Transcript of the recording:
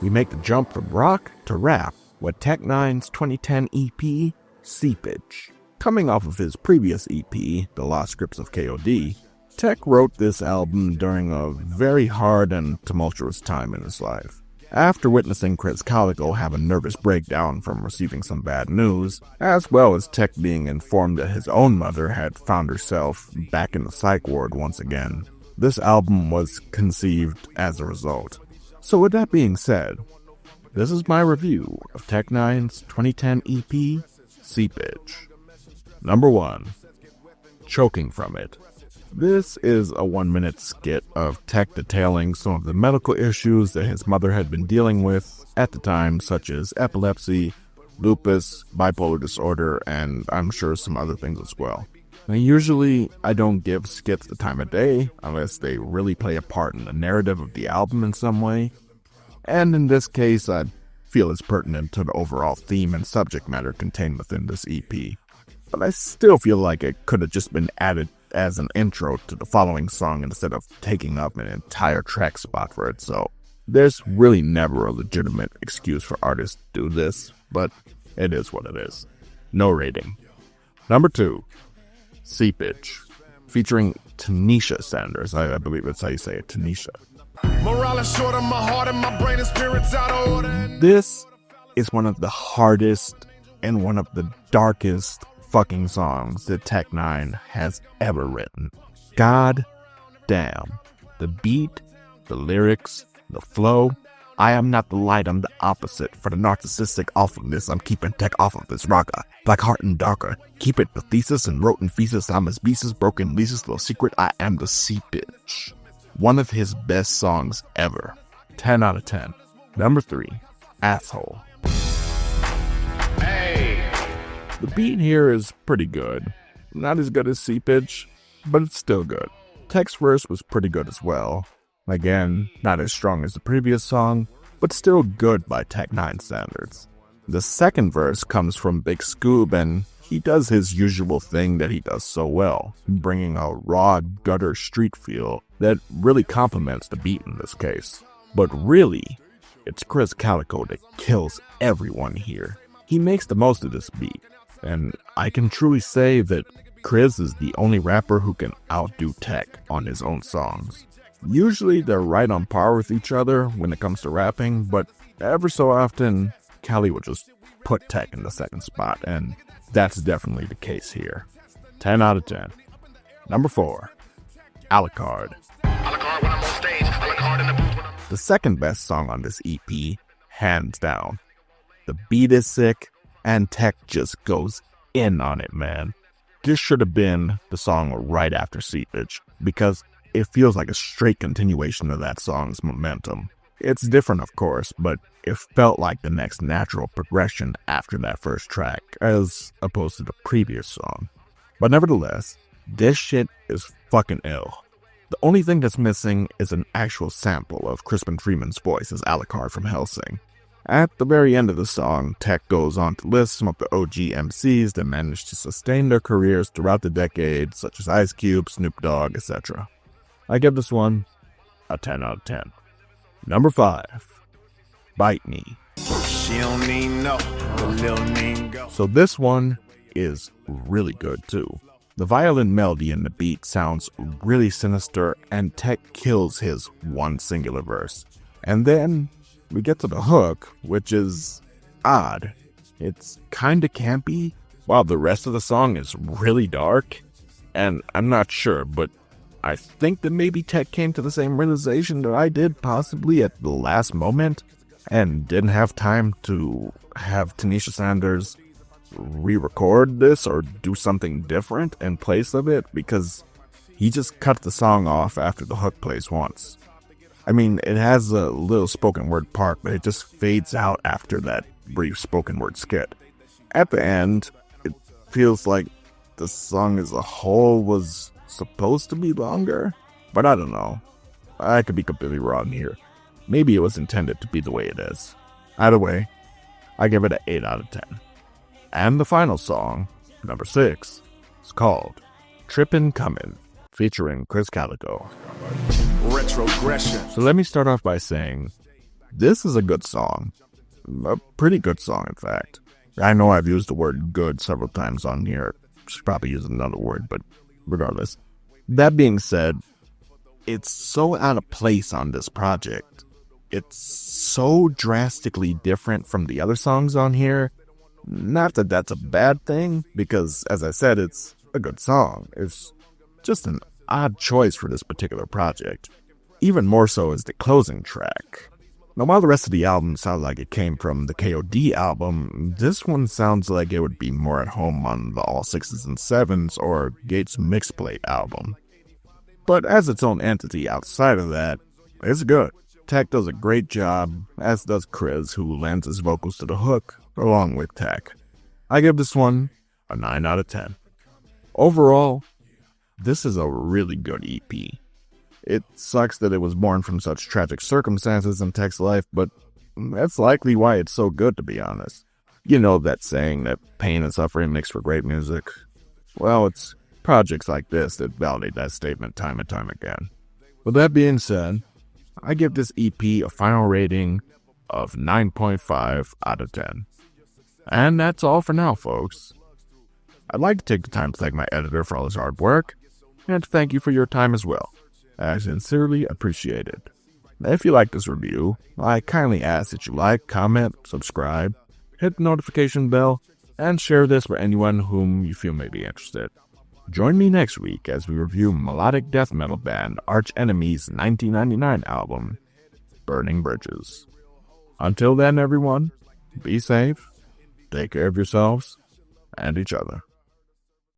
We make the jump from rock to rap with N9ne's 2010 EP, Seepage. Coming off of his previous EP, The Lost Scripts of KOD, Tech wrote this album during a very hard and tumultuous time in his life. After witnessing Chris Calico have a nervous breakdown from receiving some bad news, as well as Tech being informed that his own mother had found herself back in the psych ward once again, this album was conceived as a result. So with that being said, this is my review of N9ne's 2010 EP, Seepage. Number 1. Choking from It. This is a 1-minute skit of Tech detailing some of the medical issues that his mother had been dealing with at the time, such as epilepsy, lupus, bipolar disorder, and I'm sure some other things as well. Now, usually I don't give skits the time of day unless they really play a part in the narrative of the album in some way, and in this case I feel it's pertinent to the overall theme and subject matter contained within this EP. But I still feel like it could have just been added as an intro to the following song instead of taking up an entire track spot for it, so there's really never a legitimate excuse for artists to do this, but it is what it is. No rating. Number 2. Seepage, featuring Tanisha Sanders. I believe that's how you say it, Tanisha. This is one of the hardest and one of the darkest fucking songs that N9ne has ever written. God damn. The beat, the lyrics, the flow. I am not the light, I'm the opposite. For the narcissistic awfulness, I'm keeping Tech off of this rocker. Black heart and darker. Keep it the thesis and rotten feces. I'm his beasts, broken leases, little secret. I am the Seepage. One of his best songs ever. 10 out of 10. Number 3. Asshole. The beat here is pretty good. Not as good as Seepage, but it's still good. Tech's verse was pretty good as well. Again, not as strong as the previous song, but still good by N9ne standards. The second verse comes from Big Scoob, and he does his usual thing that he does so well, bringing a raw gutter street feel that really complements the beat in this case. But really, it's Chris Calico that kills everyone here. He makes the most of this beat. And I can truly say that Chris is the only rapper who can outdo Tech on his own songs. Usually they're right on par with each other when it comes to rapping, but ever so often, Cali will just put Tech in the second spot, and that's definitely the case here. 10 out of 10. Number 4. Alucard. The second best song on this EP, hands down. The beat is sick, and Tech just goes in on it, man. This should have been the song right after Seepage, because it feels like a straight continuation of that song's momentum. It's different, of course, but it felt like the next natural progression after that first track, as opposed to the previous song. But nevertheless, this shit is fucking ill. The only thing that's missing is an actual sample of Crispin Freeman's voice as Alucard from Hellsing. At the very end of the song, Tech goes on to list some of the OG MCs that managed to sustain their careers throughout the decade, such as Ice Cube, Snoop Dogg, etc. I give this one a 10 out of 10. Number 5. Bite Me. So this one is really good too. The violin melody in the beat sounds really sinister, and Tech kills his one singular verse. And then we get to the hook, which is odd. It's kinda campy, while the rest of the song is really dark. And I'm not sure, but I think that maybe Tech came to the same realization that I did, possibly at the last moment, and didn't have time to have Tanisha Sanders re-record this or do something different in place of it, because he just cut the song off after the hook plays once. I mean, it has a little spoken word part, but it just fades out after that brief spoken word skit. At the end, it feels like the song as a whole was supposed to be longer, but I don't know. I could be completely wrong here. Maybe it was intended to be the way it is. Either way, I give it an 8 out of 10. And the final song, number 6, is called Trippin' Comin', featuring Chris Calico. Retrogression. So let me start off by saying, this is a good song. A pretty good song, in fact. I know I've used the word good several times on here. Should probably use another word, but regardless. That being said, it's so out of place on this project. It's so drastically different from the other songs on here. Not that that's a bad thing, because, as I said, it's a good song. It's just an odd choice for this particular project. Even more so is the closing track. Now, while the rest of the album sounds like it came from the KOD album, this one sounds like it would be more at home on the All 6s and 7s or Gates Mixplate album. But as its own entity outside of that, it's good. Tech does a great job, as does Chris, who lends his vocals to the hook, along with Tech. I give this one a 9 out of 10. Overall, this is a really good EP. It sucks that it was born from such tragic circumstances in Tech's life, but that's likely why it's so good, to be honest. You know that saying that pain and suffering makes for great music? Well, it's projects like this that validate that statement time and time again. With that being said, I give this EP a final rating of 9.5 out of 10. And that's all for now, folks. I'd like to take the time to thank my editor for all his hard work, and to thank you for your time as well. I sincerely appreciate it. If you like this review, I kindly ask that you like, comment, subscribe, hit the notification bell, and share this with anyone whom you feel may be interested. Join me next week as we review melodic death metal band Arch Enemy's 1999 album, Burning Bridges. Until then, everyone, be safe, take care of yourselves and each other.